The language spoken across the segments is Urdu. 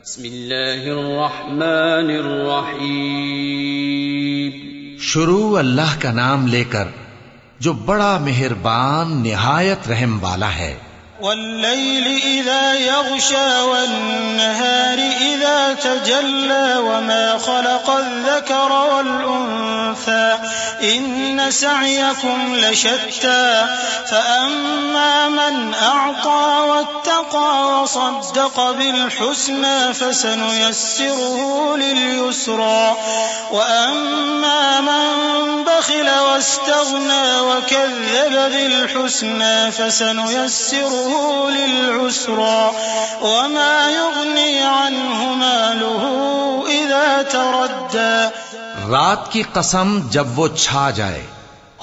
بسم اللہ الرحمن الرحیم. شروع اللہ کا نام لے کر جو بڑا مہربان نہایت رحم والا ہے. والليل إذا يغشى والنهار إذا تجلى وما خلق الذكر والأنثى إن سعيكم لشتى فأما من أعطى واتقى وصدق بالحسنى فسنيسره لليسرى وأما من بخل واستغنى وكذب بالحسنى فسنيسره للعسرى وما يغني عنه ماله إذا تردى. رات کی قسم جب وہ چھا جائے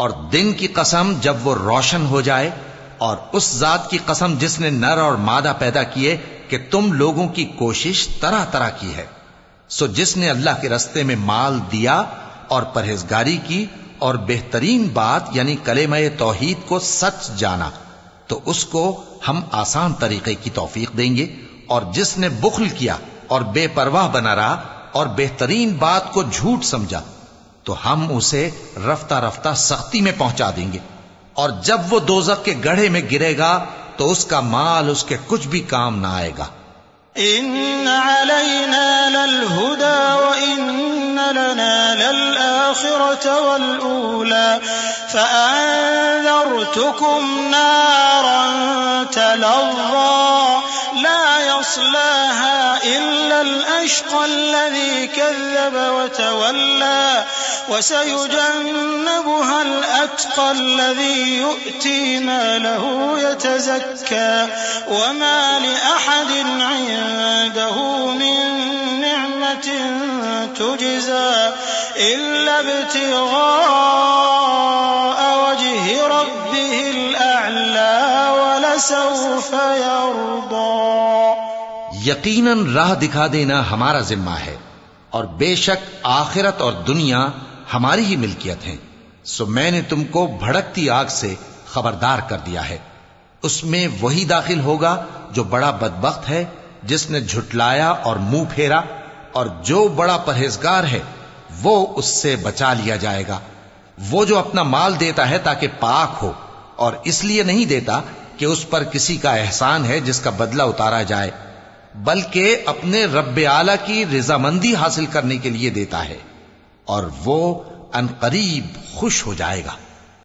اور دن کی قسم جب وہ روشن ہو جائے اور اس ذات کی قسم جس نے نر اور مادہ پیدا کیے کہ تم لوگوں کی کوشش طرح طرح کی ہے. سو جس نے اللہ کے رستے میں مال دیا اور پرہیزگاری کی اور بہترین بات یعنی کلمہ توحید کو سچ جانا تو اس کو ہم آسان طریقے کی توفیق دیں گے، اور جس نے بخل کیا اور بے پرواہ بنا رہا اور بہترین بات کو جھوٹ سمجھا تو ہم اسے رفتہ رفتہ سختی میں پہنچا دیں گے، اور جب وہ دوزخ کے گڑھے میں گرے گا تو اس کا مال اس کے کچھ بھی کام نہ آئے گا. إن علينا للهدى وإن لنا للآخرة والأولى فأنذرتكم نارا تلظى لا يصلاها إلا الأشقى الذي كذب وتولى وسيجنبها الأتقى الذي يؤتي ماله يتزكى وما لأحد عنده من نعمة تجزى إلا ابتغاء وجه ربه الأعلى ولسوف يرضى. یقیناً راہ دکھا دینا ہمارا ذمہ ہے، اور بے شک آخرت اور دنیا ہماری ہی ملکیت ہیں. سو میں نے تم کو بھڑکتی آگ سے خبردار کر دیا ہے. اس میں وہی داخل ہوگا جو بڑا بدبخت ہے، جس نے جھٹلایا اور منہ پھیرا، اور جو بڑا پرہیزگار ہے وہ اس سے بچا لیا جائے گا. وہ جو اپنا مال دیتا ہے تاکہ پاک ہو، اور اس لیے نہیں دیتا کہ اس پر کسی کا احسان ہے جس کا بدلہ اتارا جائے، بلکہ اپنے رب اعلی کی رضامندی حاصل کرنے کے لیے دیتا ہے، اور وہ عنقریب خوش ہو جائے گا.